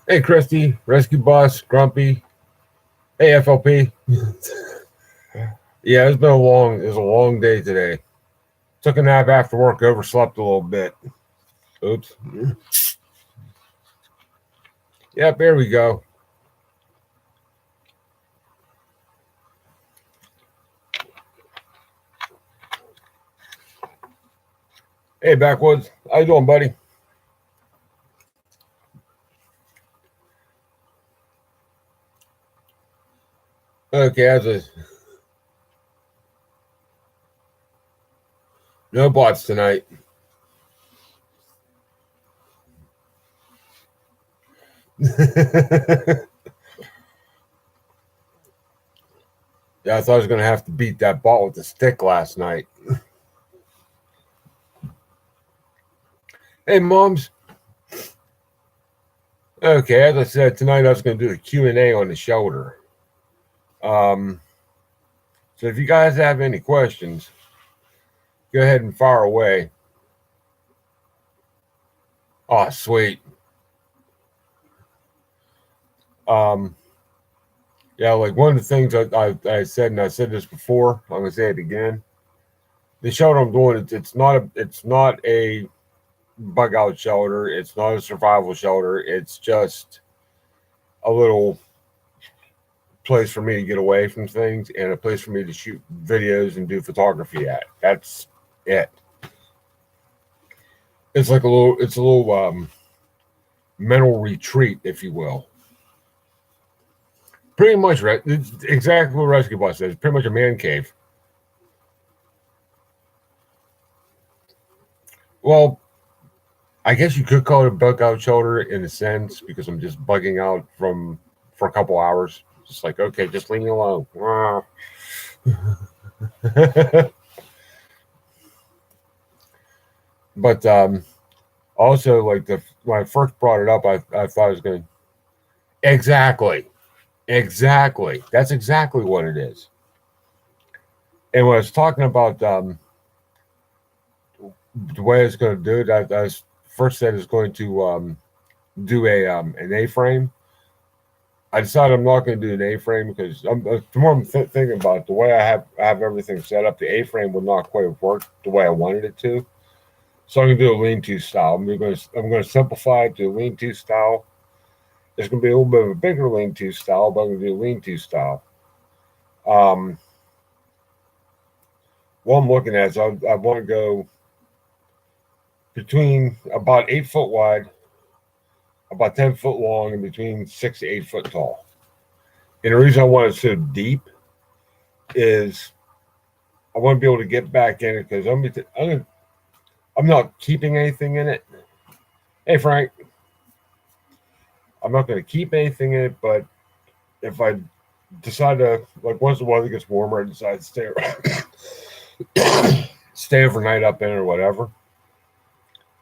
Hey, Christy, Rescue Boss, Grumpy. Hey, FLP. Yeah, it was a long day today. Took a nap after work, overslept a little bit. Oops. Yep, there we go. Hey, Backwoods. How you doing, buddy? Okay, no bots tonight. Yeah, I thought I was going to have to beat that bot with the stick last night. Hey, moms. Okay, as I said, tonight I was going to do a Q&A on the shoulder. Um, so if you guys have any questions, go ahead and fire away. Oh, sweet. Um, yeah, like one of the things I said, and I said this before, I'm gonna say it again. The shelter I'm doing, it's not a bug out shelter. It's not a survival shelter. It's just a little place for me to get away from things and a place for me to shoot videos and do photography at. That's it. It's a little mental retreat, if you will. Pretty much, right? It's exactly what Rescue Boss says. Pretty much a man cave. Well, I guess you could call it a bug out shelter in a sense because I'm just bugging out from for a couple hours. Just like, okay, just leave me alone. But also, like when I first brought it up, I thought I was going to exactly, exactly. That's exactly what it is. And when I was talking about the way it's going to do it, I first said it's going to do a an A-frame. I decided I'm not going to do an A-frame because the more I'm thinking about it, the way I have everything set up, the A-frame would not quite have worked the way I wanted it to. So I'm going to do a lean-to style. I'm going to simplify it to a lean-to style. It's going to be a little bit of a bigger lean-to style, but I'm going to do a lean-to style. Um, what I'm looking at is I want to go between about 8 foot wide, about 10 foot long, and between 6 to 8 foot tall. And the reason I want it so deep is I want to be able to get back in it because I'm not keeping anything in it. Hey Frank, I'm not going to keep anything in it, but if I decide to like once the weather gets warmer, I decide to stay overnight up in it or whatever.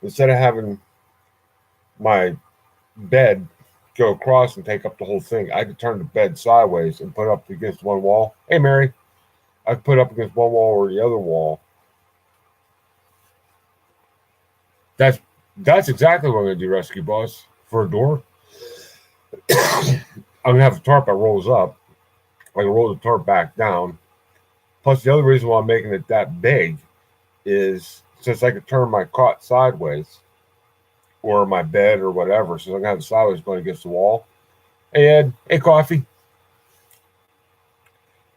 Instead of having my bed go across and take up the whole thing, I could turn the bed sideways and put up against one wall. Hey Mary, I could put up against one wall or the other wall. That's that's exactly what I'm going to do, Rescue Boss, for a door. I'm going to have a tarp that rolls up. I can roll the tarp back down. Plus, the other reason why I'm making it that big is since I could turn my cot sideways or my bed or whatever, so I'm going to have it sideways going against the wall. Hey, Ed. Hey, Coffee.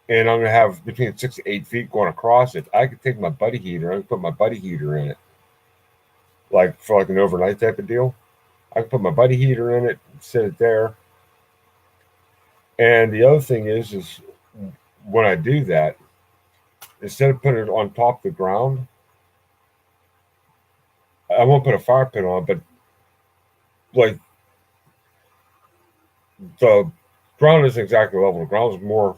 And I'm going to have between 6 to 8 feet going across it. I could take my buddy heater. I could put my buddy heater in it, like for like an overnight type of deal. I can put my buddy heater in it, sit it there. And the other thing is when I do that, instead of putting it on top of the ground, I won't put a fire pit on, but like the ground isn't exactly level. The ground is more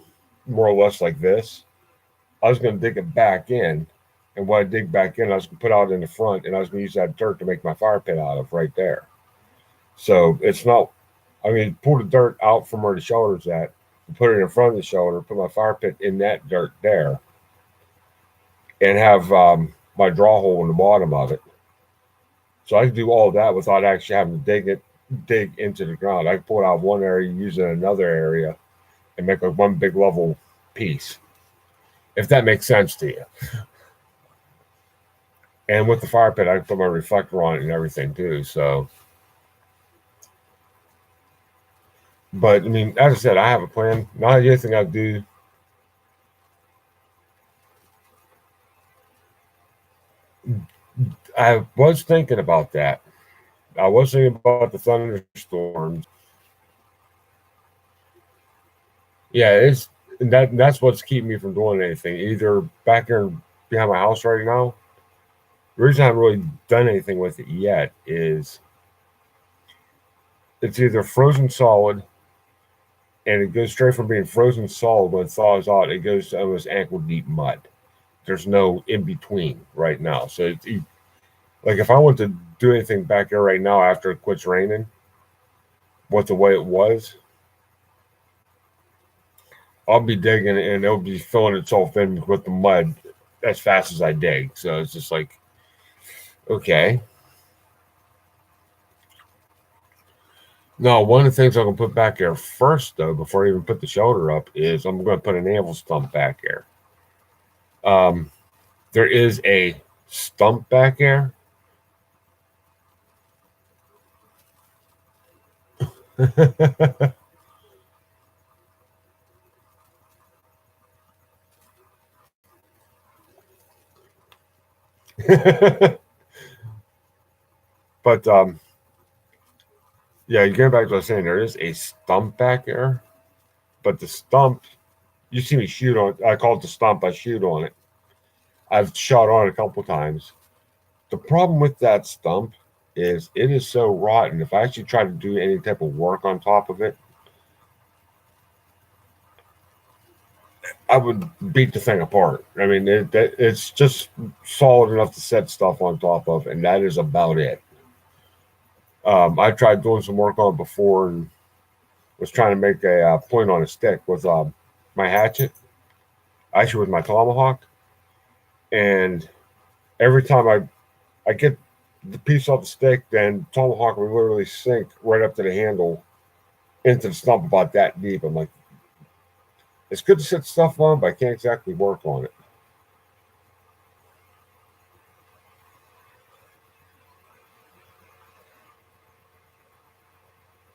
or less like this. I was going to dig it back in, and when I dig back in, I was going to put out in the front, and I was going to use that dirt to make my fire pit out of right there. So it's not. I mean, pull the dirt out from where the shoulder's at, put it in front of the shoulder, put my fire pit in that dirt there, and have my draw hole in the bottom of it. So I can do all of that without actually having to dig it dig into the ground. I can pull it out one area, use it in another area, and make like one big level piece. If that makes sense to you. And with the fire pit, I can put my reflector on it and everything too. So, but I mean, as I said, I have a plan. Not anything I do. I was thinking about that. I was thinking about the thunderstorms. Yeah, it's that's what's keeping me from doing anything. Either back here behind my house right now. The reason I haven't really done anything with it yet is it's either frozen solid, and it goes straight from being frozen solid when it thaws out. It goes to almost ankle deep mud. There's no in between right now. So like if I want to do anything back there right now after it quits raining, what the way it was, I'll be digging and it'll be filling itself in with the mud as fast as I dig. So it's just like, okay. Now, one of the things I'm going to put back there first, though, before I even put the shelter up, is I'm going to put an anvil stump back there. There is a stump back there. But yeah, getting back to what I was saying, there is a stump back there, but the stump, you see me shoot on it. I call it the stump. I shoot on it. I've shot on it a couple times. The problem with that stump is it is so rotten. If I actually try to do any type of work on top of it, I would beat the thing apart. I mean, it's just solid enough to set stuff on top of, and that is about it. I tried doing some work on it before and was trying to make a point on a stick with my hatchet, actually with my tomahawk, and every time I get the piece off the stick, then tomahawk will literally sink right up to the handle into the stump about that deep. I'm like, it's good to set stuff on, but I can't exactly work on it.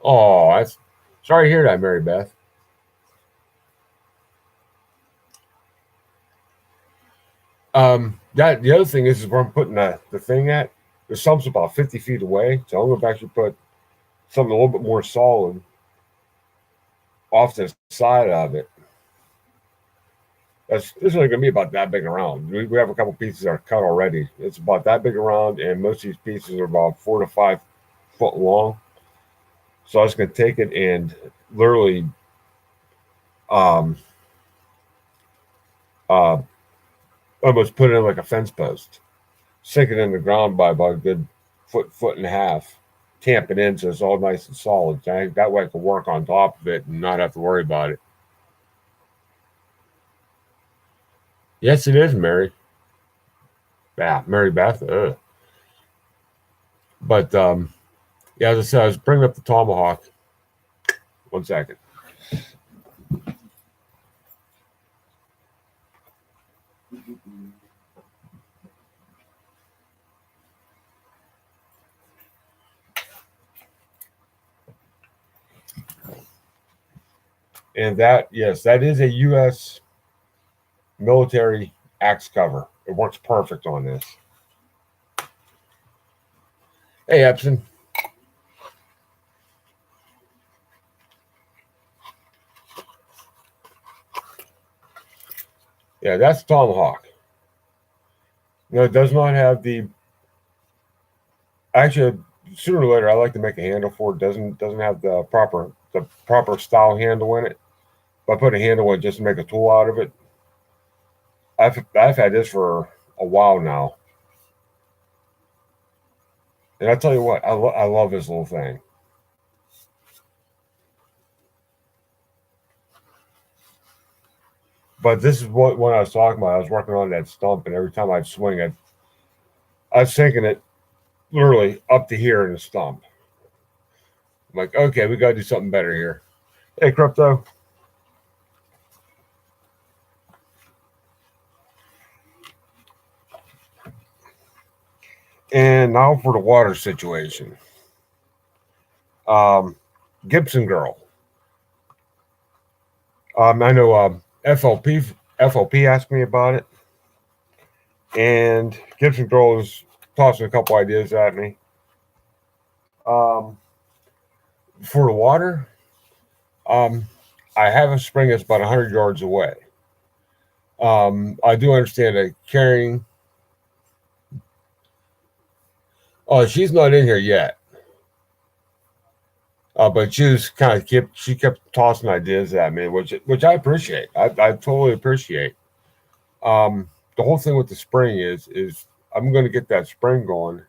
Oh, that's sorry to hear that, Mary Beth. That the other thing is where I'm putting the thing at. The stump's about 50 feet away, so I'm going to actually put something a little bit more solid off to the side of it. This is only going to be about that big around. We have a couple pieces that are cut already. It's about that big around, and most of these pieces are about 4 to 5 foot long. So I was going to take it and literally um, uh, almost put it in like a fence post, sink it in the ground by about a good foot and a half, tamp it in so it's all nice and solid. That way I can work on top of it and not have to worry about it. Yes, it is, Mary. Yeah, Mary Beth. Ugh. But yeah, as I said, I was bringing up the tomahawk. 1 second. And that, yes, that is a U.S. military axe cover. It works perfect on this. Hey, Epson. Yeah, that's tomahawk. No, it does not have the. Actually, sooner or later, I like to make a handle for it. Doesn't have the proper style handle in it. If I put a handle in it just to make a tool out of it. I've had this for a while now, and I tell you what, I love this little thing. But this is what when I was talking about. I was working on that stump, and every time I'd swing it, I was sinking it literally up to here in the stump. I'm like, okay, we got to do something better here. Hey, Crypto. And now for the water situation. Um, Gibson Girl. I know FLP asked me about it, and Gibson Girl is tossing a couple ideas at me. Um, for the water, um, I have a spring that's about 100 yards away. I do understand that carrying. Oh, she's not in here yet. But she kept tossing ideas at me, which I appreciate. I totally appreciate. The whole thing with the spring is I'm going to get that spring going,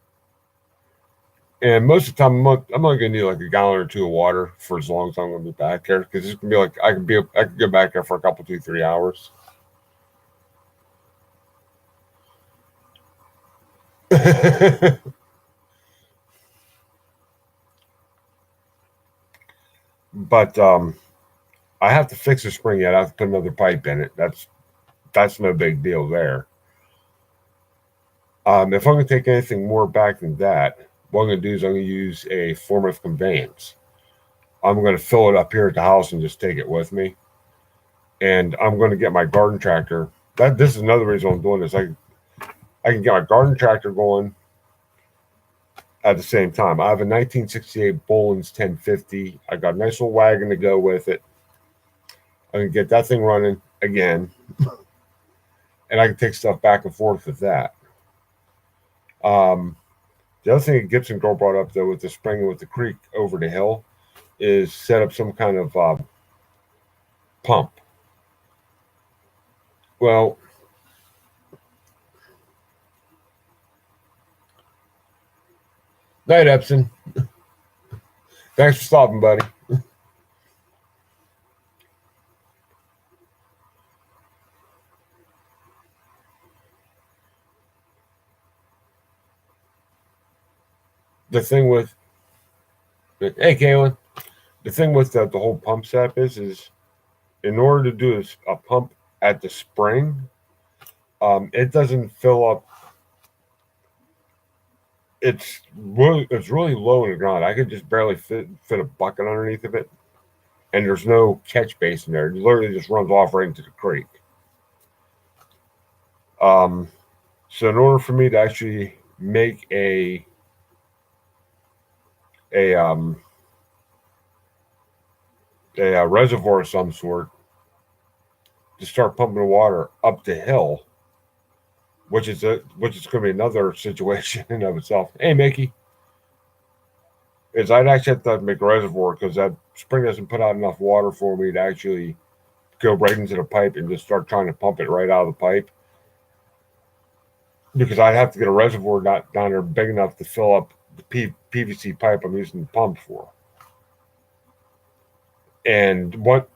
and most of the time I'm only going to need like a gallon or two of water for as long as I'm going to be back there because it's going to be like I could go back there for a couple 2-3 hours. But I have to fix the spring yet. I have to put another pipe in it. That's no big deal there. If I'm going to take anything more back than that, what I'm going to do is I'm going to use a form of conveyance. I'm going to fill it up here at the house and just take it with me. And I'm going to get my garden tractor. This is another reason I'm doing this. I can get my garden tractor going at the same time. I have a 1968 Bollins 1050. I got a nice little wagon to go with it. I can get that thing running again, and I can take stuff back and forth with that. Um, the other thing that Gibson Girl brought up though with the spring and with the creek over the hill is set up some kind of pump. Well, night Epson. Thanks for stopping, buddy. The thing with hey Kaylin, the thing with the whole pump setup is in order to do a pump at the spring, it doesn't fill up. It's really low in the ground. I could just barely fit a bucket underneath of it, and there's no catch basin there. It literally just runs off right into the creek. Um, so in order for me to actually make a um a reservoir of some sort to start pumping the water up the hill, which is going to be another situation in of itself. Hey, Mickey, is I'd actually have to make a reservoir because that spring doesn't put out enough water for me to actually go right into the pipe and just start trying to pump it right out of the pipe. Because I'd have to get a reservoir down there big enough to fill up the PVC pipe I'm using the pump for. And what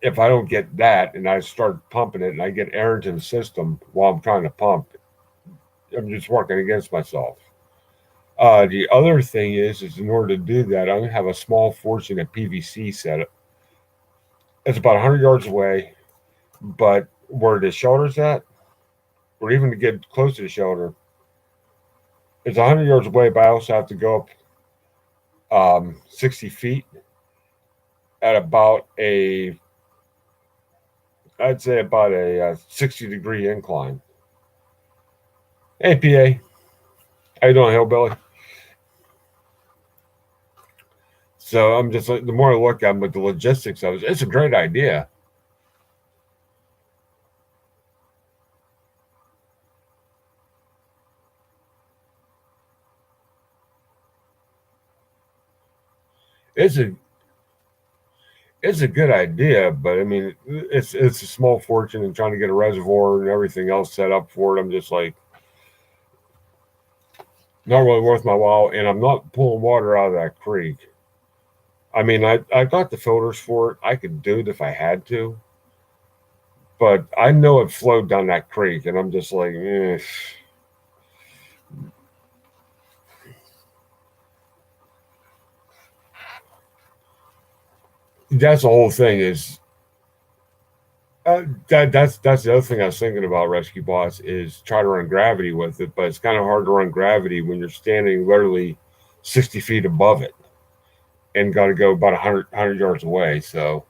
if I don't get that and I start pumping it and I get air into the system while I'm trying to pump? I'm just working against myself. The other thing is in order to do that, I'm going to have a small fortune at PVC setup. It's about 100 yards away, but where the shelter's at, or even to get close to the shelter, it's 100 yards away, but I also have to go up 60 feet at I'd say about a 60-degree incline. Hey, PA. How you doing, Hillbilly? So I'm just like, the more I look at with the logistics of it, it's a great idea. It's a it's a good idea, but I mean, it's a small fortune and trying to get a reservoir and everything else set up for it. I'm just like, not really worth my while, and I'm not pulling water out of that creek. I mean, I got the filters for it. I could do it if I had to, but I know it flowed down that creek, and I'm just like, eh. that's the whole thing. Is that's the other thing I was thinking about Rescue Boss is try to run gravity with it, but it's kind of hard to run gravity when you're standing literally 60 feet above it and got to go about 100 yards away. So.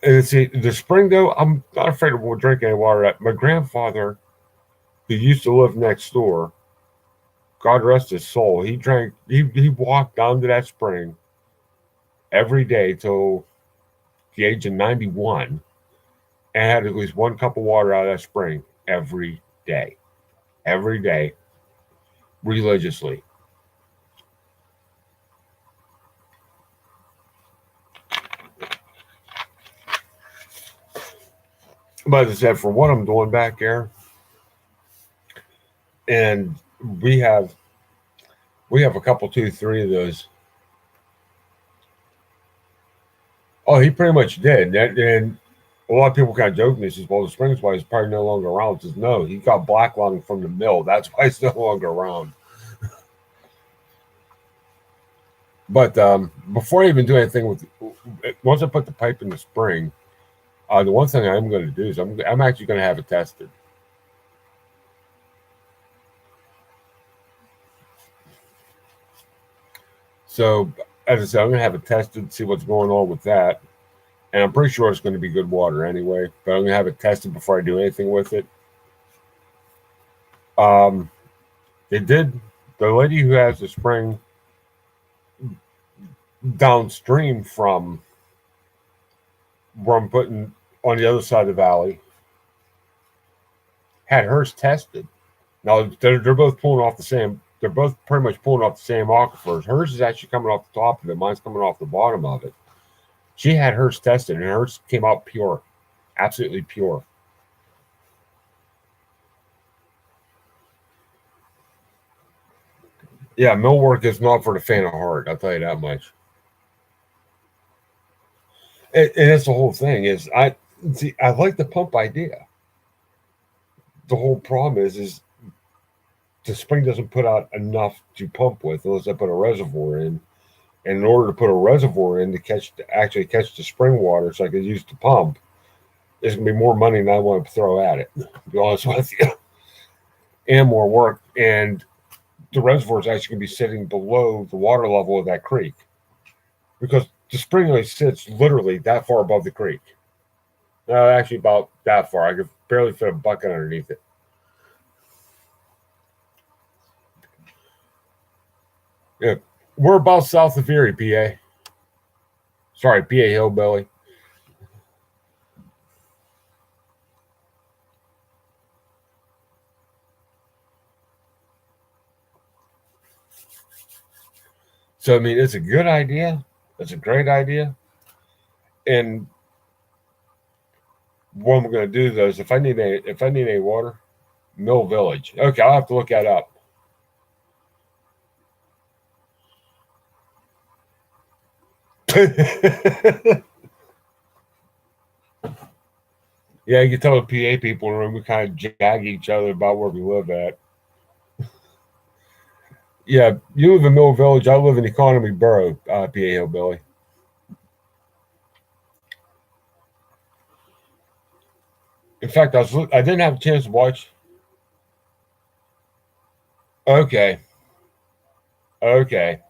And see, the spring though, I'm not afraid of drinking any water. My grandfather, who used to live next door, God rest his soul, he drank. He walked down to that spring every day till the age of 91, and had at least one cup of water out of that spring every day, religiously. But as I said, for what I'm doing back there, and we have a couple, two, three of those. Oh, he pretty much did, and a lot of people kind of joke me. Says, "Well, the Springs why he's probably no longer around." Says, "No, he got black lung from the mill. That's why he's no longer around." But before I even do anything with, once I put the pipe in the spring, the one thing I'm going to do is I'm actually going to have it tested. So, as I said, I'm going to have it tested, see what's going on with that. And I'm pretty sure it's going to be good water anyway, but I'm going to have it tested before I do anything with it. They did, the lady who has the spring downstream from where I'm putting on the other side of the valley had hers tested. Now, they're both pulling off the same, they're both pretty much pulling off the same aquifers. Hers is actually coming off the top of it, mine's coming off the bottom of it. She had hers tested, and hers came out pure, absolutely pure. Yeah, millwork is not for the faint of heart. I'll tell you that much. And that's the whole thing. Is I like the pump idea. The whole problem is the spring doesn't put out enough to pump with unless I put a reservoir in. And in order to put a reservoir in to actually catch the spring water, so I could use the pump, there's gonna be more money than I want to throw at it. To be honest with you, and more work. And the reservoir is actually going to be sitting below the water level of that creek because the spring only sits literally that far above the creek. Actually, about that far. I could barely fit a bucket underneath it. Yeah, we're about south of Erie, PA. Sorry, PA Hillbilly. So I mean, it's a good idea. It's a great idea. And what I'm going to do though is if I need any water, Mill Village. Okay, I'll have to look that up. Yeah, you can tell the PA people in the room we kind of jag each other about where we live at. Yeah, you live in Mill Village. I live in Economy Borough, PA Hillbilly. In fact, I didn't have a chance to watch. Okay, okay,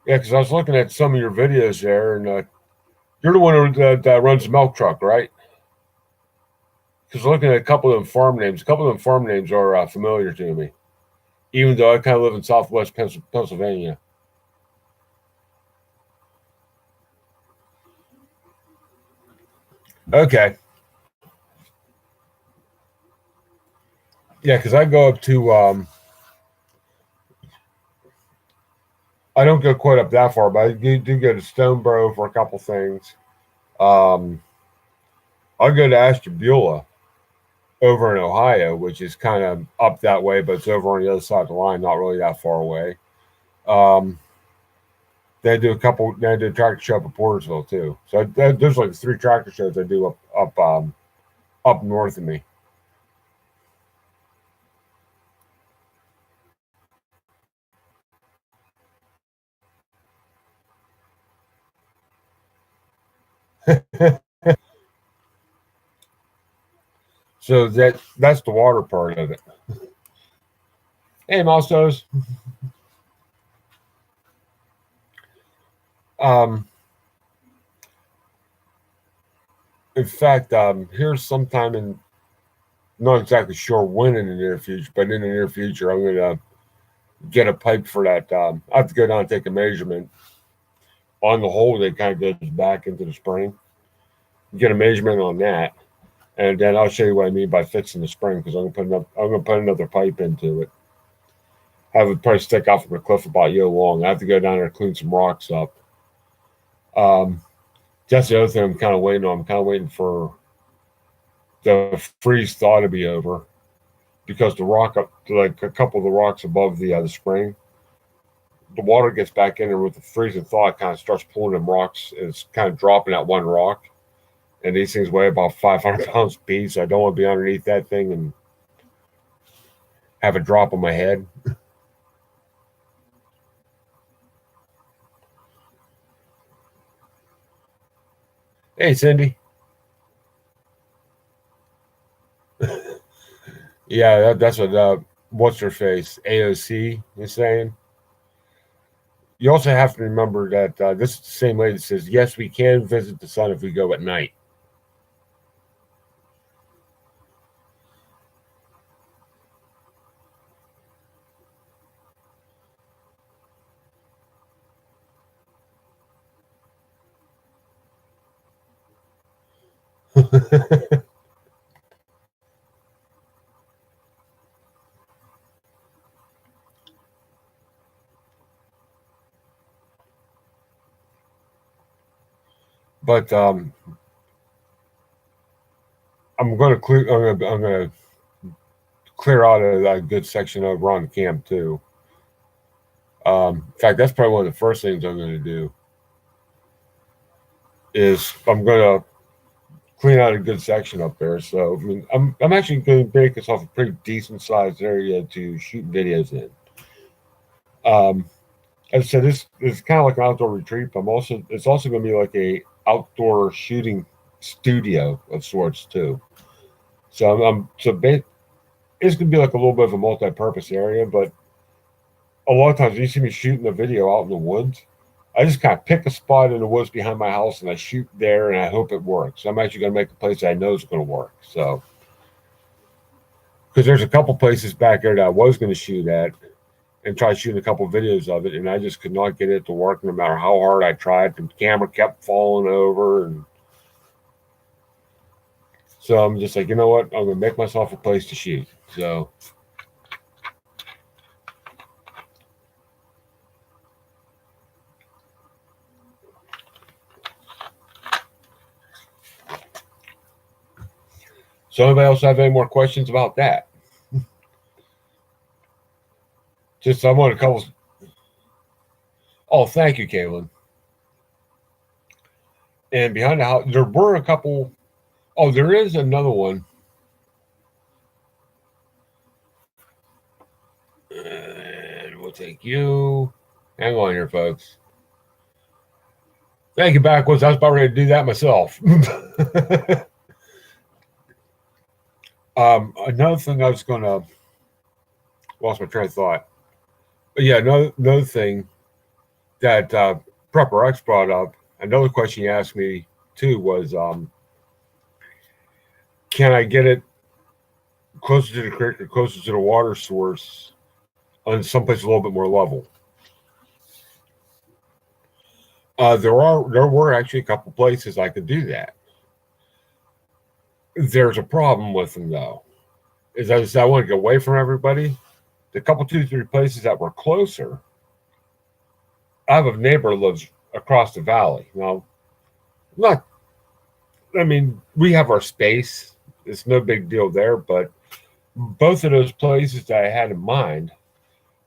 yeah, because I was looking at some of your videos there, and you're the one that runs the milk truck, right? Because looking at a couple of them farm names, a couple of them farm names are familiar to me, even though I kind of live in Southwest Pennsylvania. Okay, yeah, because I go up to I don't go quite up that far, but I do go to Stoneboro for a couple things. Um, I'll go to Ashtabula over in Ohio, which is kind of up that way, but it's over on the other side of the line, not really that far away. Um, Then I do a couple. Then I do a tractor show up in Portersville too. So there's like 3 tractor shows I do up north of me. So that's the water part of it. Hey, Milestones. Um, in fact, here's sometime in not exactly sure when in the near future, but in the near future, I'm gonna get a pipe for that. I have to go down and take a measurement on the hole that kind of goes back into the spring. Get a measurement on that, and then I'll show you what I mean by fixing the spring because I'm gonna put another pipe into it. Have it probably stick out from the cliff about yo long. I have to go down there and clean some rocks up. Um, that's the other thing I'm kind of waiting on. I'm kind of waiting for the freeze thaw to be over because the rock up, like a couple of the rocks above the spring, the water gets back in there with the freeze and thaw. It kind of starts pulling them rocks. And it's kind of dropping that one rock, and these things weigh about 500 pounds apiece. So I don't want to be underneath that thing and have a drop on my head. Hey, Cindy. Yeah, that's what what's her face AOC is saying. You also have to remember that this is the same lady that says yes, we can visit the sun if we go at night. But I'm going to clear out a good section over on camp too. In fact, that's probably one of the first things I'm going to do is I'm going to clean out a good section up there. So I mean, I'm actually going to make myself a pretty decent sized area to shoot videos in. Um, as I said, this is kind of like an outdoor retreat. But it's also going to be like a outdoor shooting studio of sorts too. So it's going to be like a little bit of a multi-purpose area, but a lot of times when you see me shooting a video out in the woods, I just kind of pick a spot in the woods behind my house and I shoot there and I hope it works. I'm actually going to make a place that I know is going to work. So, because there's a couple places back there that I was going to shoot at and try shooting a couple videos of it, and I just could not get it to work no matter how hard I tried. The camera kept falling over, and so I'm just like, you know what? I'm going to make myself a place to shoot. So anybody else have any more questions about that? Just I want a couple. Oh, thank you, Caitlin. And behind the house, there were a couple. Oh, there is another one. And we'll take you. Hang on here, folks. Thank you, Backwards. I was about ready to do that myself. Another thing I was going to lost my train of thought. But yeah, another thing that Prepper X brought up, another question he asked me too was, can I get it closer to the creek or closer to the water source on someplace a little bit more level? There were actually a couple places I could do that. There's a problem with them though. Is I want to get away from everybody. The couple, 2, 3 places that were closer. I have a neighbor who lives across the valley. Now, not. I mean, we have our space. It's no big deal there. But both of those places that I had in mind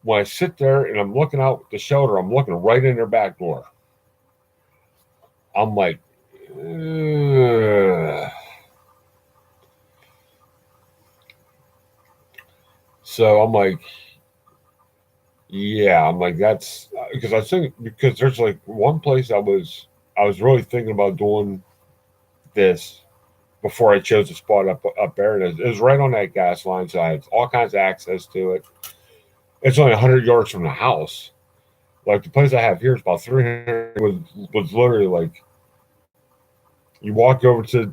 when I sit there and I'm looking out the shelter, I'm looking right in their back door. I'm like, ugh. So I'm like, yeah, I'm like, that's because I think because there's like one place I was really thinking about doing this before I chose a spot up there. And it was right on that gas line, so I had all kinds of access to it. It's only 100 yards from the house. Like the place I have here is about 300. Was literally like you walk over to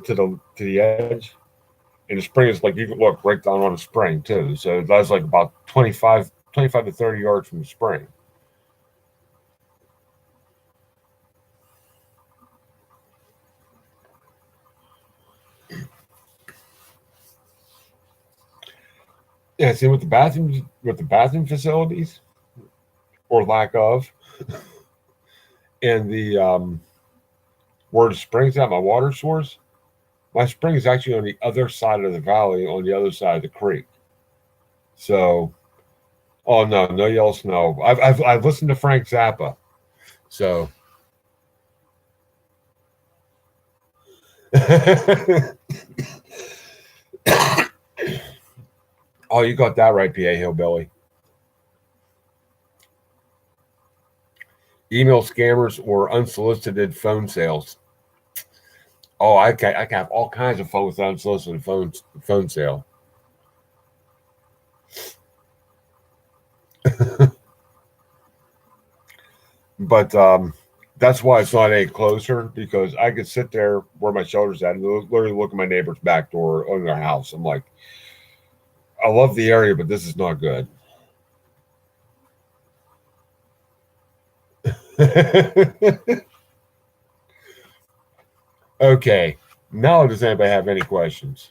the edge, and the spring is like you can look right down on the spring too. So that's like about 25 to 30 yards from the spring. Yeah, see with the bathroom facilities or lack of, and the where the springs at my water source, my spring is actually on the other side of the valley, on the other side of the creek. So, oh no, no yellow snow. I've listened to Frank Zappa, so oh, you got that right, PA Hillbilly. Email scammers or unsolicited phone sales. Oh, I can have all kinds of fun with unsolicited phone sale. But that's why it's not any closer because I could sit there where my shoulder's at and literally look at my neighbor's back door on their house. I'm like, I love the area, but this is not good. Okay. Now, does anybody have any questions?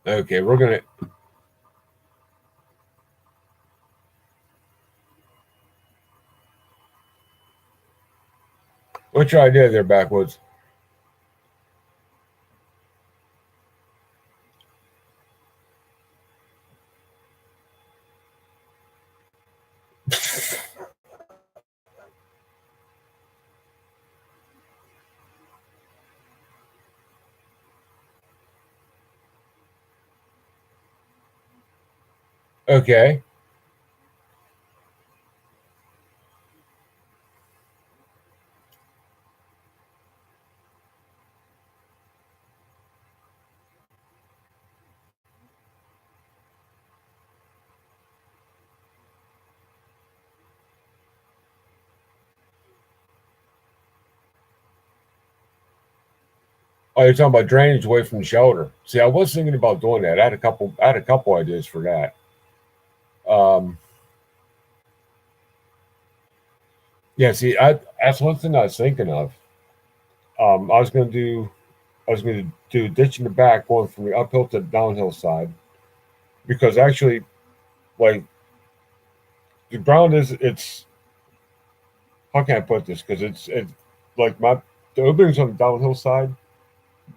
Okay, what's your idea there, Backwoods? Okay. Oh, you're talking about drainage away from the shelter. See, I was thinking about doing that. I had a couple ideas for that. Um, yeah, see, that's one thing I was thinking of. I was going to do a ditch in the back going from the uphill to the downhill side because actually, like the ground is it's how can I put this? Because it's like the opening's on the downhill side,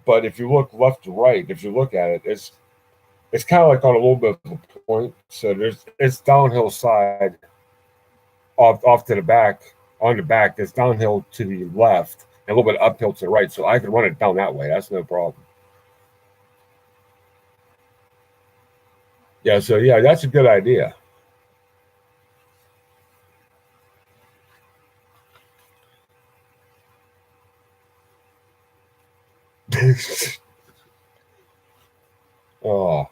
but if you look left to right, if you look at it, it's kind of like on a little bit of a point. So it's downhill side off to the back on the back. It's downhill to the left and a little bit uphill to the right. So I can run it down that way. That's no problem. Yeah. So yeah, that's a good idea. Oh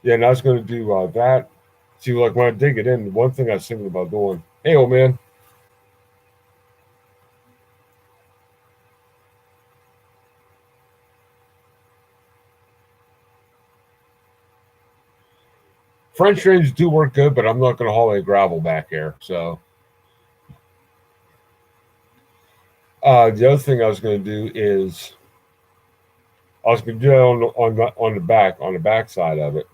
yeah, and I was going to do that. See, like when I dig it in, one thing I was thinking about doing. Hey, old man, French drains do work good, but I'm not going to haul any gravel back here. So the other thing I was going to do is I was going to do that on the back side of it.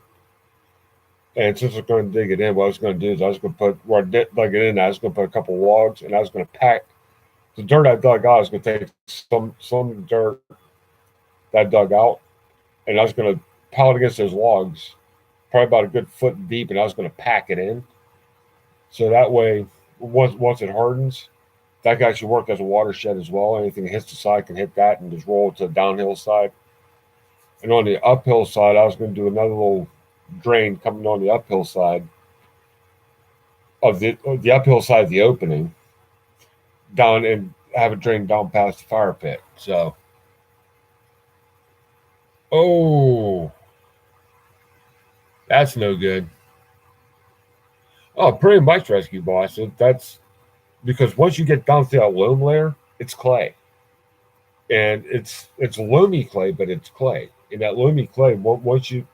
And since I was going to dig it in, what I was going to do is I was going to put where I dug it in. I was going to put a couple of logs, and I was going to pack the dirt I dug out. I was going to take some dirt that I dug out, and I was going to pile it against those logs, probably about a good foot deep, and I was going to pack it in. So that way, once it hardens, that can actually work as a watershed as well. Anything that hits the side can hit that and just roll to the downhill side. And on the uphill side, I was going to do another little drain coming on the uphill side of the uphill side of the opening down and have it drain down past the fire pit. So, oh, that's no good. Oh, pretty much rescue boss. That's because once you get down to that loam layer, it's clay, and it's loamy clay, but it's clay. And that loamy clay, once you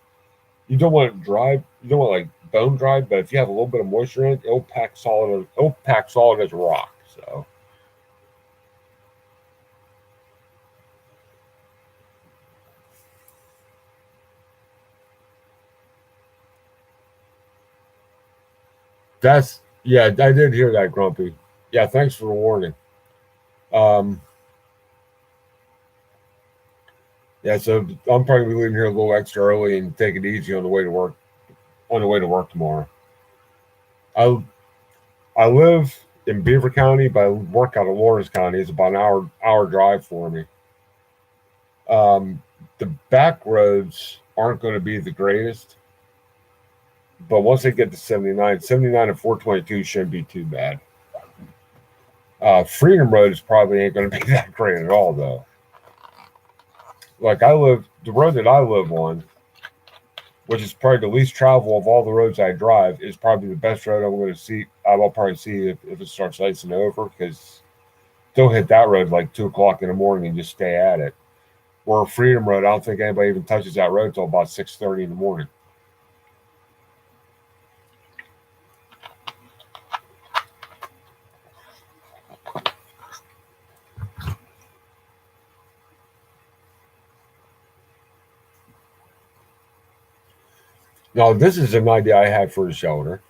don't want it dry, you don't want it like bone dry, but if you have a little bit of moisture in it, it'll pack solid. It'll pack solid as rock. So that's yeah. I did hear that, Grumpy. Yeah, thanks for the warning. Um, yeah, so I'm probably leaving here a little extra early and take it easy on the way to work. On the way to work tomorrow. I I live in Beaver County, but I work out of Lawrence County. It's about an hour drive for me. Um, the back roads aren't going to be the greatest, but once they get to 79 and 422 shouldn't be too bad. Freedom Road is probably ain't going to be that great at all, though. Like the road that I live on, which is probably the least travel of all the roads I drive, is probably the best road I'm going to see. I will probably see if it starts icing over because don't hit that road like 2 o'clock in the morning and just stay at it. Or Freedom Road, I don't think anybody even touches that road until about 6:30 in the morning. Now, this is an idea I had for a shelter.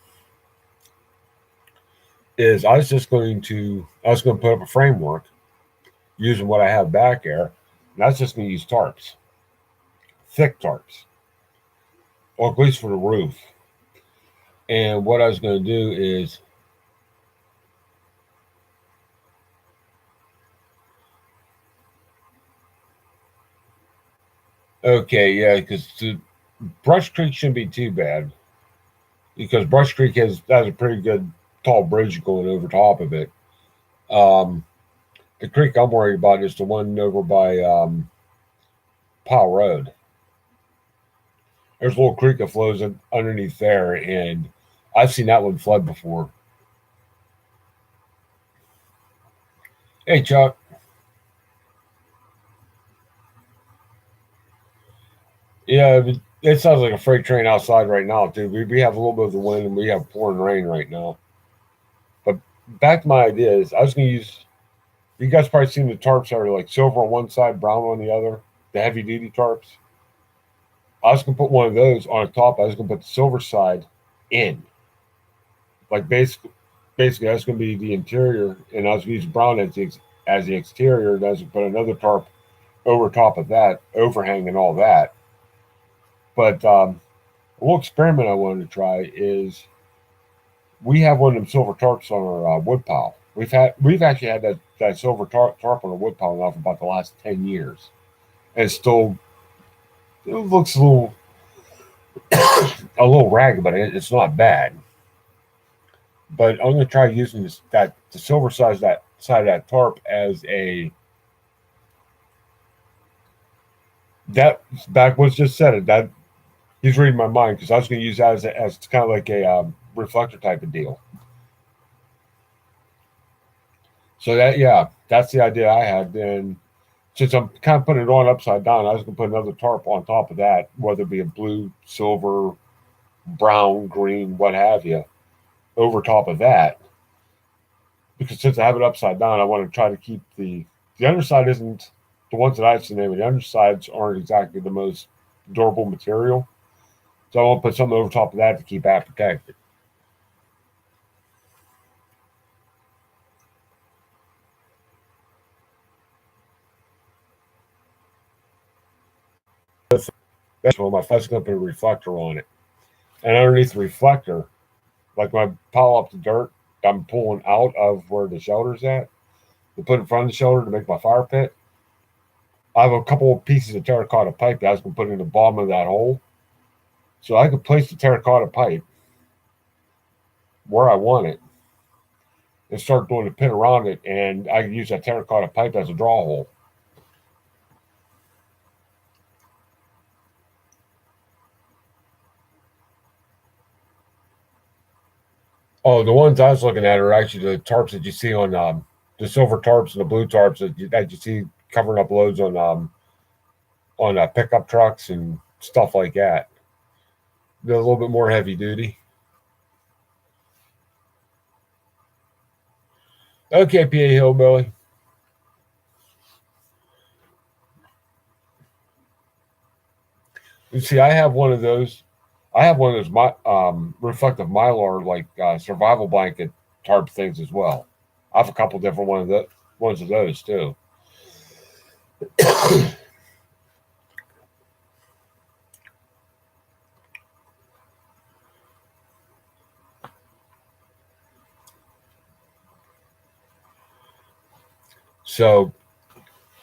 Is I was going to put up a framework using what I have back there, and I was just going to use tarps, thick tarps, or at least for the roof. And what I was going to do is, okay, yeah, because Brush Creek shouldn't be too bad because Brush Creek has a pretty good tall bridge going over top of it. Um, the creek I'm worried about is the one over by Powell Road. There's a little creek that flows underneath there, and I've seen that one flood before. Hey, Chuck. Yeah, it sounds like a freight train outside right now, too. We have a little bit of the wind and we have pouring rain right now. But back to my idea is I was going to use, you guys probably seen the tarps that are like silver on one side, brown on the other, the heavy duty tarps. I was going to put one of those on the top. I was going to put the silver side in. Like basically that's going to be the interior, and I was going to use brown as the exterior. And I was going to put another tarp over top of that, overhang and all that. But a little experiment I wanted to try is we have one of them silver tarps on our wood pile. We've actually had that silver tarp on our wood pile now for about the last 10 years, and it looks a little ragged, but it's not bad. But I'm going to try using the silver side of that tarp as a that backwoods just said it that he's reading my mind because I was going to use that as kind of like a reflector type of deal. So that's the idea I had. And since I'm kind of putting it on upside down, I was going to put another tarp on top of that, whether it be a blue, silver, brown, green, what have you, over top of that. Because since I have it upside down, I want to try to keep the underside isn't the ones that I've seen. The undersides aren't exactly the most durable material. So I want to put something over top of that to keep that protected. That's what my that's going to put a reflector on it. And underneath the reflector, like when I pile up the dirt, I'm pulling out of where the shelter's at to put in front of the shelter to make my fire pit. I have a couple of pieces of terracotta pipe that I was going to put in the bottom of that hole. So I could place the terracotta pipe where I want it and start doing a pit around it, and I can use that terracotta pipe as a draw hole. Oh, the ones I was looking at are actually the tarps that you see on the silver tarps and the blue tarps that you see covering up loads on pickup trucks and stuff like that. They're a little bit more heavy duty. Okay, PA Hillbilly. You see, I have one of those. I have one of those reflective mylar like survival blanket tarp things as well. I have a couple different ones of those too. So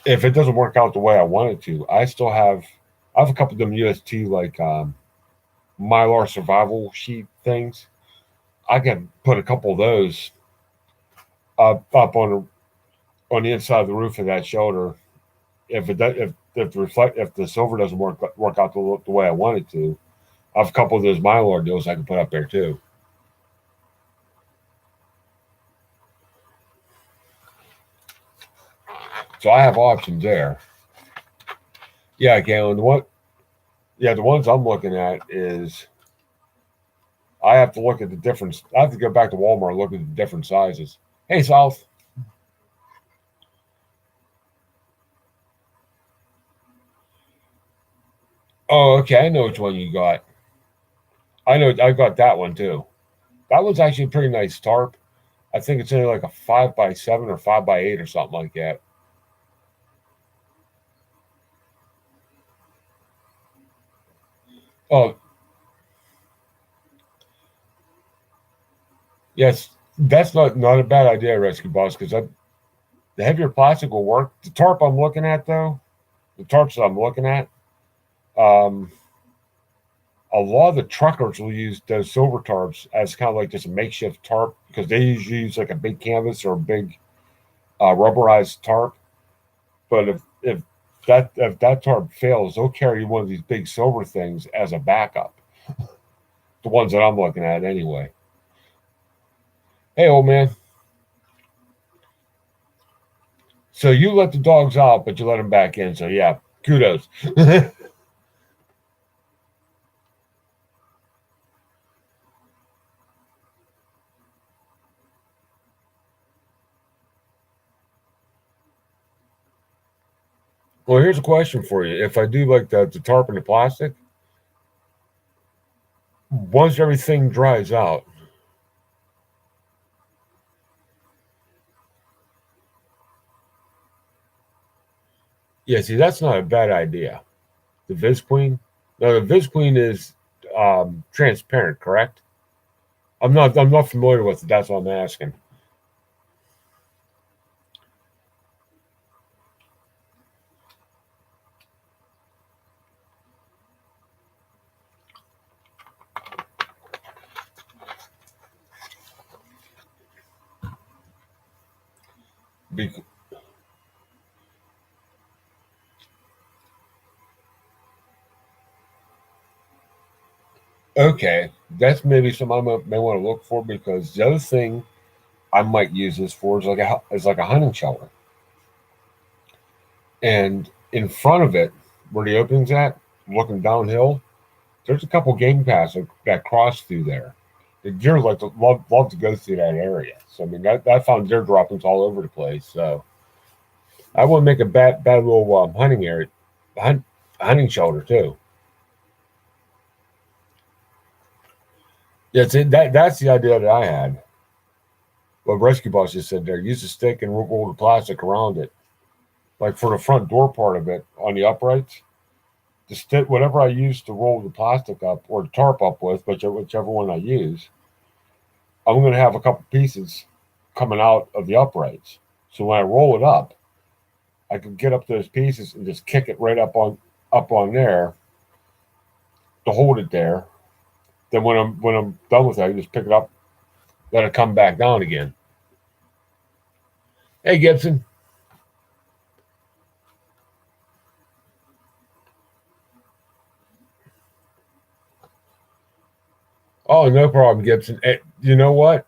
if it doesn't work out the way I want it to, I have a couple of them UST like mylar survival sheet things. I can put a couple of those up on the inside of the roof of that shelter. If the silver doesn't work out the way I want it to, I have a couple of those mylar deals I can put up there too. So I have options there. Yeah, Galen. The ones I'm looking at is I have to look at the difference. I have to go back to Walmart and look at the different sizes. Hey, South. Oh, okay. I know which one you got. I know I got that one too. That one's actually a pretty nice tarp. I think it's only like a 5x7 or 5x8 or something like that. Oh, yes, that's not a bad idea, Rescue Boss, because the heavier plastic will work. The tarp I'm looking at, though, the tarps that I'm looking at, um, a lot of the truckers will use those silver tarps as kind of like just a makeshift tarp because they usually use like a big canvas or a big rubberized tarp. But if that tarp fails, they'll carry one of these big silver things as a backup. The ones that I'm looking at, anyway. Hey, old man. So you let the dogs out, but you let them back in. So yeah, kudos. Well, here's a question for you. If I do like the tarp and the plastic, once everything dries out, yeah, see, that's not a bad idea. The Visqueen? No, the Visqueen is transparent, correct? I'm not familiar with it. That's what I'm asking. Be- okay, that's maybe something may want to look for because the other thing I might use this for is like a hunting shelter, and in front of it, where the opening's at, looking downhill, there's a couple game paths that cross through there. The deer love to go through that area. So I mean, I found deer droppings all over the place. So I want to make a bad little hunting area, hunting shelter too. Yeah, that's the idea that I had. What Rescue Boss just said there: use a stick and roll the plastic around it, like for the front door part of it on the uprights. The stick, whatever I use to roll the plastic up or the tarp up with, whichever one I use, I'm going to have a couple pieces coming out of the uprights. So when I roll it up, I can get up those pieces and just kick it right up on there to hold it there. Then when I'm done with it, I just pick it up, let it come back down again. Hey Gibson. Oh, no problem, Gibson. Hey, you know what?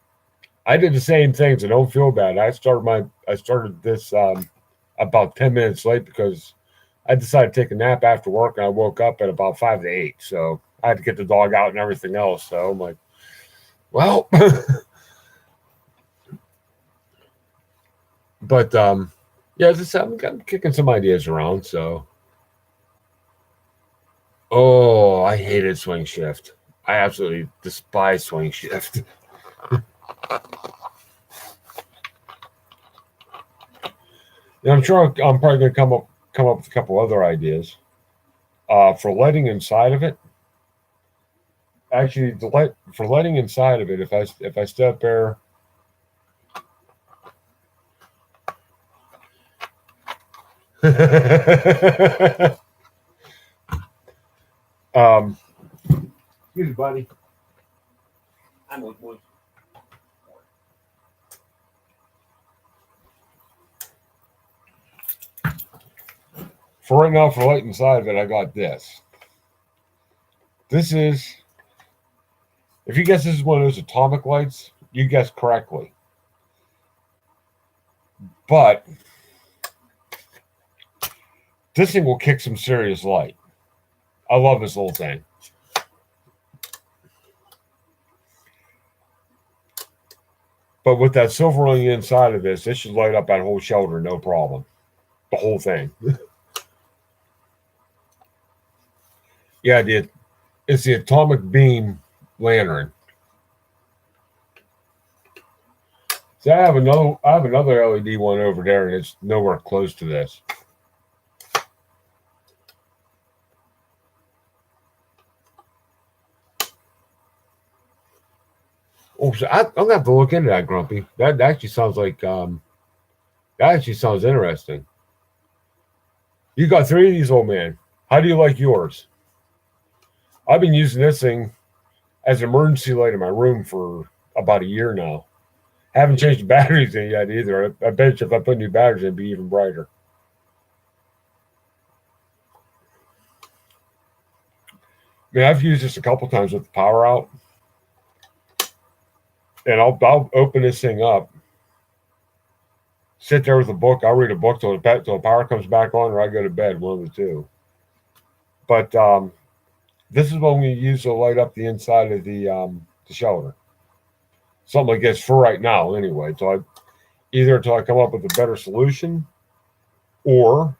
I did the same thing, so don't feel bad. I started this about 10 minutes late because I decided to take a nap after work, and I woke up at about 5 to 8. So I had to get the dog out and everything else. So I'm like, well, but yeah, as I said, I'm kicking some ideas around. So, oh, I hated swing shift. I absolutely despise swing shift. And I'm sure I'm probably going to come up with a couple other ideas for lighting inside of it. Actually, the light for lighting inside of it, if I step there, um, excuse me, buddy. I'm with boys. For right now, for light inside of it, I got this. This is, if you guess this is one of those atomic lights, you guessed correctly. But this thing will kick some serious light. I love this little thing. But with that silver on the inside of this should light up that whole shelter, no problem. The whole thing. Yeah, it's the atomic beam lantern. So I have another LED one over there, and it's nowhere close to this. Oh, so I'm gonna have to look into that, Grumpy. That actually sounds like that actually sounds interesting. You got three of these, old man. How do you like yours? I've been using this thing as an emergency light in my room for about a year now. Haven't changed the batteries in yet either. I bet you if I put new batteries in, it'd be even brighter. I mean, I've used this a couple times with the power out, and I'll open this thing up, sit there with a book. I'll read a book till the power comes back on, or I go to bed. One of the two. But this is what we use to light up the inside of the shelter. Something like this for right now, anyway. So until I come up with a better solution, or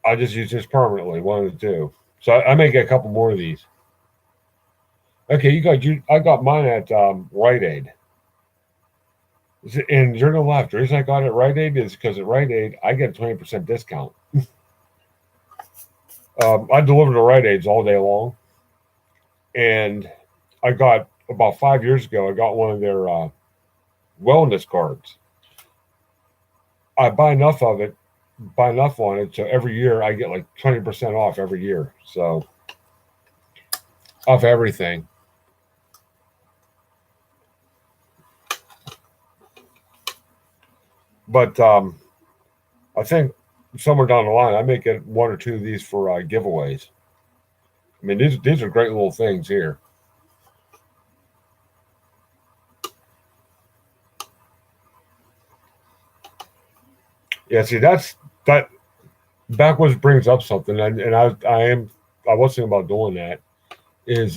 I just use this permanently. One of the two. So I may get a couple more of these. Okay, I got mine at Rite Aid. And you're gonna laugh. The reason I got it at Rite Aid is because at Rite Aid I get a 20% discount. I deliver to Rite Aids all day long, and I got about 5 years ago. I got one of their wellness cards. I buy enough of it, buy enough on it, so every year I get like 20% off every year. So off everything. But I think somewhere down the line I may get one or two of these for giveaways. I mean, these are great little things here. Yeah, see, that backwards brings up something, and I was thinking about doing that. Is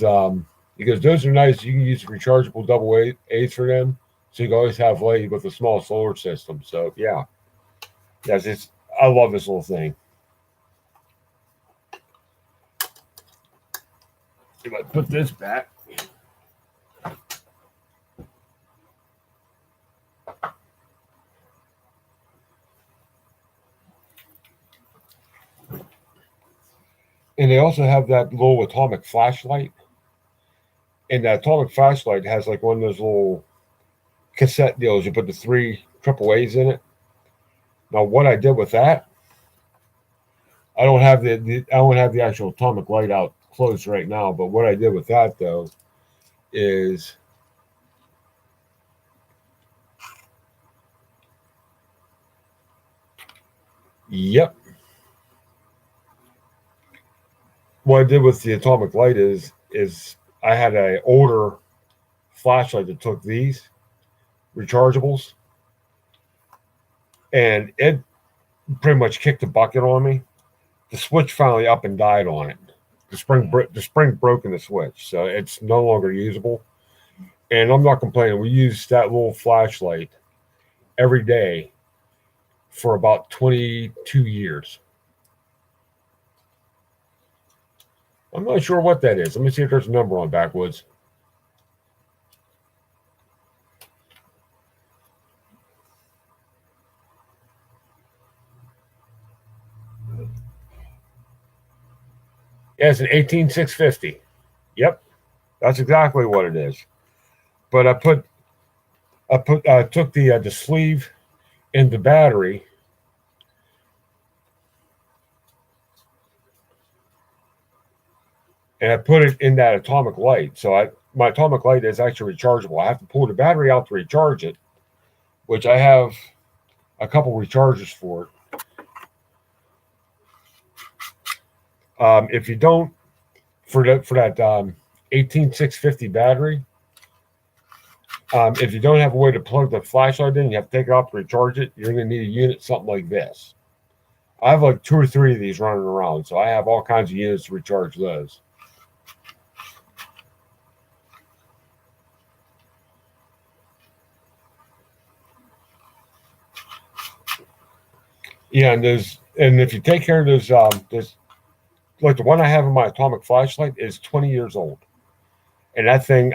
because those are nice. You can use rechargeable double A's for them, so you can always have light with a small solar system. So yeah, yes, I love this little thing. If I put this back. And they also have that little atomic flashlight. And that atomic flashlight has like one of those little cassette deals. You put the three triple A's in it. Now, what I did with that, I don't have the actual atomic light out close right now. But what I did with that though is, yep, what I did with the atomic light is I had an older flashlight that took these rechargeables, and it pretty much kicked the bucket on me. The switch finally up and died on it. The spring broke in the switch, so it's no longer usable. And I'm not complaining. We used that little flashlight every day for about 22 years. I'm not sure what that is. Let me see if there's a number on backwoods. Yeah, it's an 18650. Yep, that's exactly what it is. But I took the sleeve and the battery, and I put it in that atomic light. So my atomic light is actually rechargeable. I have to pull the battery out to recharge it, which I have a couple rechargers for it. If you don't, for that 18650 battery, if you don't have a way to plug the flashlight in, you have to take it off to recharge it. You're going to need a unit something like this. I have like 2 or 3 of these running around, so I have all kinds of units to recharge those. Yeah, and if you take care of those like the one I have in my atomic flashlight is 20 years old, and that thing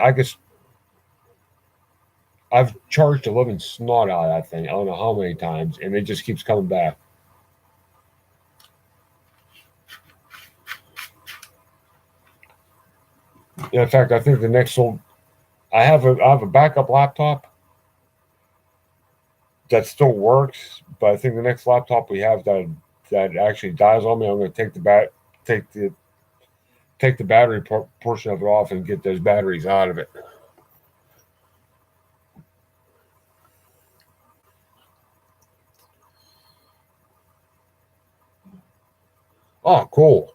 I've charged the living snot out of that thing. I don't know how many times, and it just keeps coming back. In fact, I think the next old I have a backup laptop that still works, but I think the next laptop we have that actually dies on me, I'm going to take the take the battery portion of it off and get those batteries out of it. Oh, cool.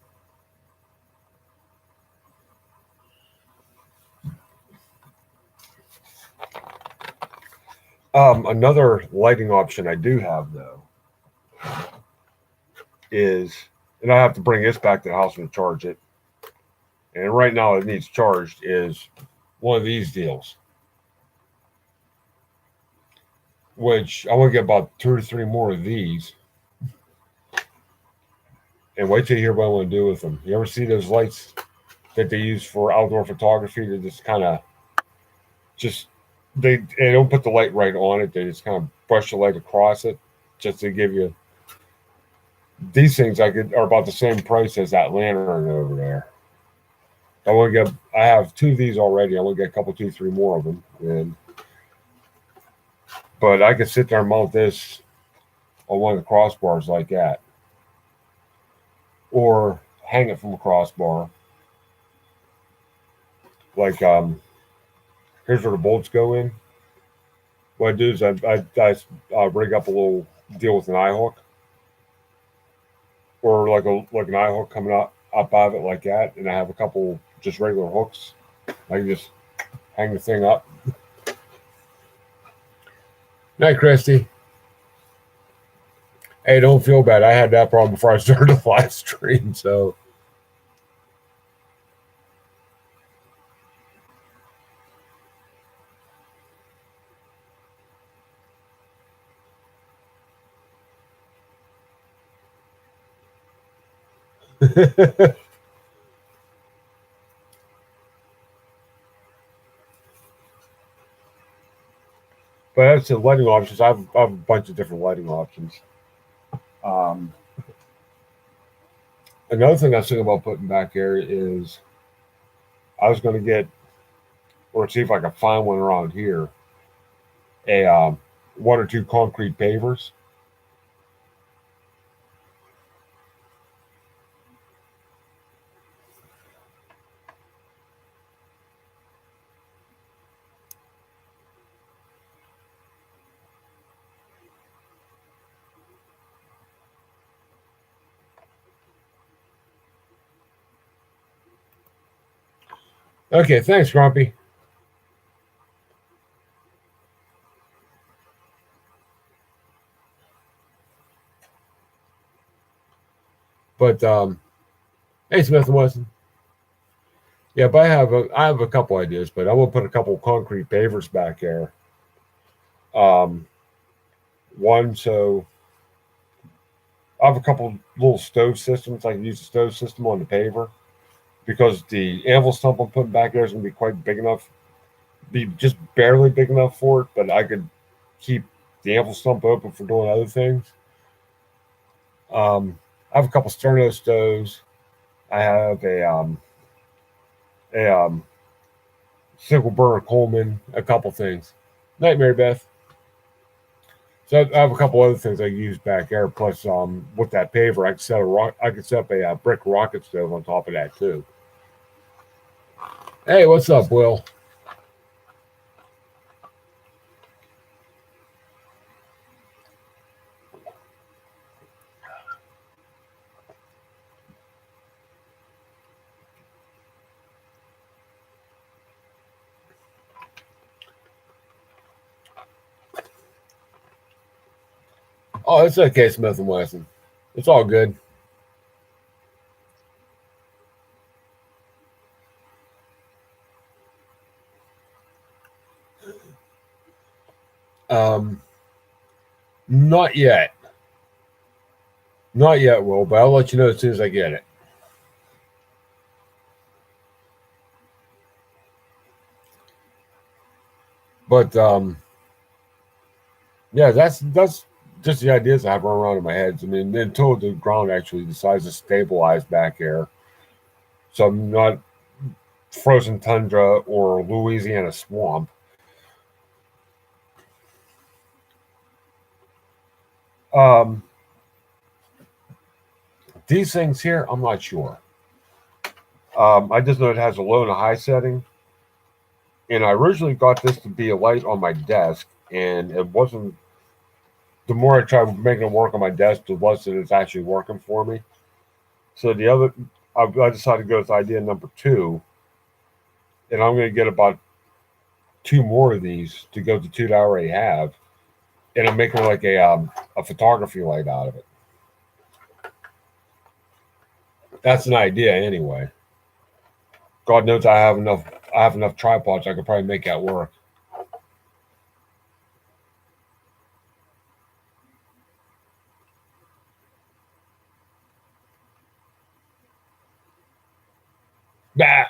Another lighting option I do have though is, and I have to bring this back to the house and charge it. And right now it needs charged is one of these deals, which I want to get about 2 or 3 more of these. And wait till you hear what I want to do with them. You ever see those lights that they use for outdoor photography? They just kind of just they don't put the light right on it. They just kind of brush the light across it just to give you these things. Are about the same price as that lantern over there. I have 2 of these already. I want to get a couple, 2, 3 more of them. But I could sit there and mount this on one of the crossbars like that, or hang it from a crossbar. Like here's where the bolts go in. What I do is I rig up a little deal with an eye hook, or like an eye hook coming up out of it like that, and I have a couple just regular hooks. I can just hang the thing up. Night, Christy. Hey, don't feel bad. I had that problem before I started the live stream, so. but as to lighting options, I have a bunch of different lighting options. Um, Another thing I was thinking about putting back here is I was going to get, or see if I can find one around here, a one or two concrete pavers. Okay, thanks, Grumpy. But hey, Smith and Wesson. Yeah, but I have a couple ideas, but I'm gonna put a couple concrete pavers back there. Um, One, so I have a couple little stove systems. I can use the stove system on the paver because the anvil stump I'm putting back there is gonna be quite big enough, be just barely big enough for it, but I could keep the anvil stump open for doing other things. I have a couple sterno stoves. I have a single burner Coleman, a couple things. Night, Mary Beth. So I have a couple other things I use back there. Plus, with that paver, I could set up a brick rocket stove on top of that too. Hey, what's up, Will? Oh, it's okay, Smith and Wesson. It's all good. Um, Not yet. Not yet, Will, but I'll let you know as soon as I get it. But yeah, that's just the ideas I have run around in my head. I mean, until the ground actually decides to stabilize back here, so I'm not frozen tundra or Louisiana swamp. Um, these things here, I'm not sure. I just know it has a low and a high setting, and I originally got this to be a light on my desk, and it wasn't. The more I tried making it work on my desk, the less that it's actually working for me. So I decided to go with idea number two, and I'm going to get about two more of these to go to two that I already have, and I'm making like a photography light out of it. That's an idea anyway. God knows I have enough. I have enough tripods. I could probably make that work. Bah.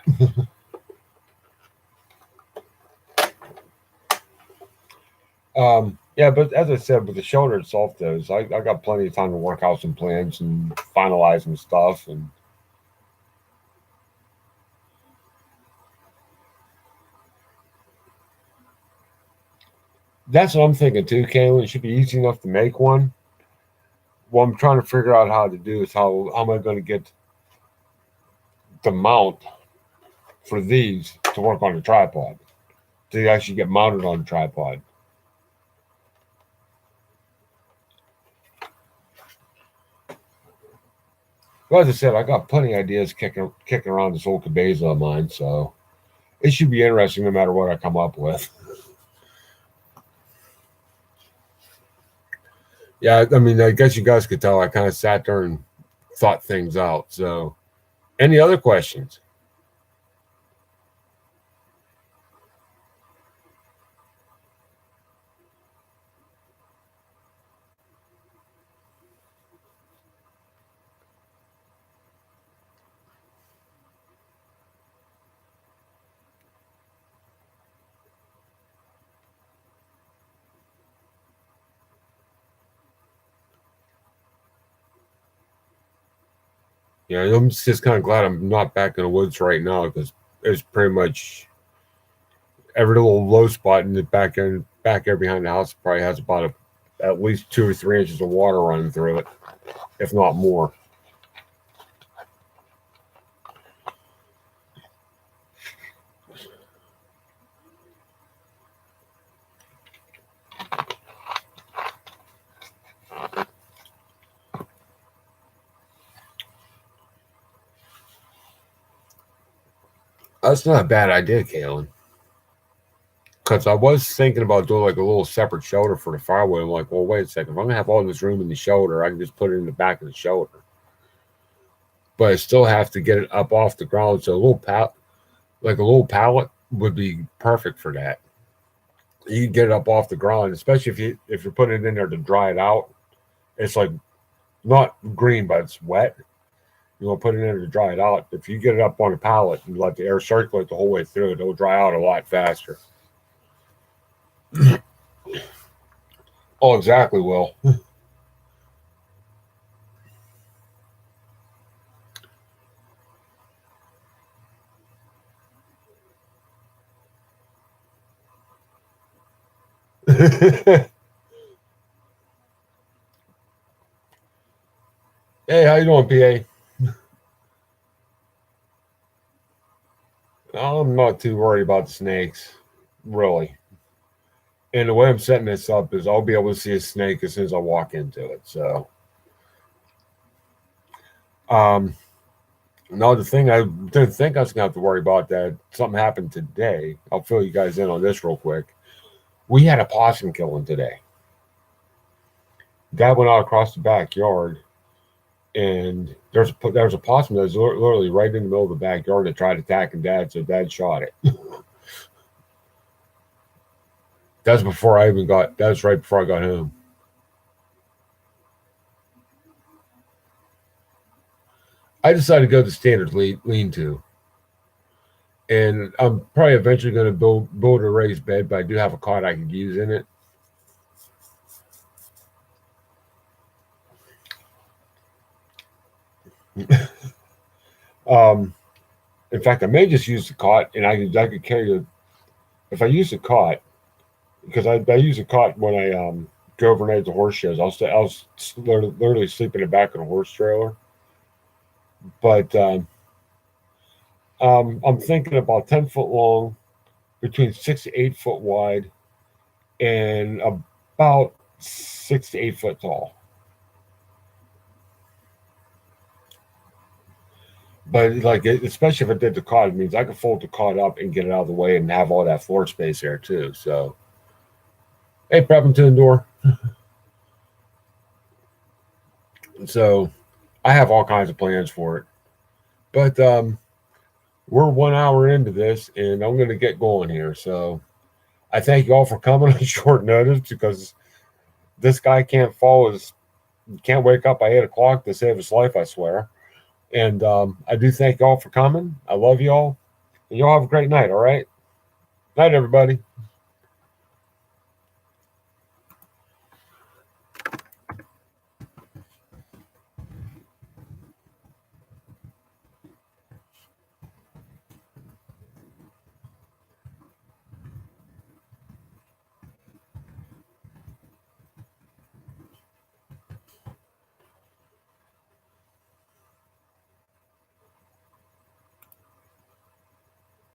Yeah, but as I said, with the shelter itself, though, so I got plenty of time to work out some plans and finalize some stuff, and that's what I'm thinking too, Kaylin. It should be easy enough to make one. What I'm trying to figure out how to do is how am I going to get the mount for these to work on the tripod to actually get mounted on the tripod. Well, as I said, I got plenty of ideas kicking around this old cabeza of mine, so it should be interesting no matter what I come up with. Yeah, I mean, I guess you guys could tell I kind of sat there and thought things out. So, any other questions? Yeah, I'm just kind of glad I'm not back in the woods right now because it's pretty much every little low spot in the back there behind the house probably has about at least 2 or 3 inches of water running through it, if not more. That's not a bad idea, Kaylin. Because I was thinking about doing like a little separate shelter for the firewood. I'm like, well, wait a second. If I'm gonna have all this room in the shelter, I can just put it in the back of the shelter. But I still have to get it up off the ground. So like a little pallet, would be perfect for that. You can get it up off the ground, especially if you're putting it in there to dry it out. It's like not green, but it's wet. You want to put it in there to dry it out. If you get it up on a pallet and let the air circulate the whole way through, it'll dry out a lot faster. Oh, exactly, Will. Hey, how you doing, PA? I'm not too worried about the snakes, really. And the way I'm setting this up is I'll be able to see a snake as soon as I walk into it. So, um, no, the thing I didn't think I was gonna have to worry about that something happened today. I'll fill you guys in on this real quick. We had a possum killing today. Dad went out across the backyard, and there was a possum that was literally right in the middle of the backyard that tried attacking Dad. So Dad shot it. That's before I even got. That was right before I got home. I decided to go the standard lean to, and I'm probably eventually going to build a raised bed, but I do have a cot I could use in it. um, in fact, I may just use the cot, and I could carry the. If I use the cot, because I use a cot when I go overnight to horse shows. I was literally sleep in the back of the horse trailer, but I'm thinking about 10 foot long, between 6 to 8 foot wide, and about 6 to 8 foot tall. But like, especially if I did the cot, it means I could fold the cot up and get it out of the way and have all that floor space there too. So, hey, prep him to the door. So, I have all kinds of plans for it. But we're 1 hour into this, and I'm going to get going here. So, I thank you all for coming on short notice because this guy can't wake up by 8 o'clock to save his life. I swear. And I do thank y'all for coming. I love y'all. And y'all have a great night. All right. Night, everybody.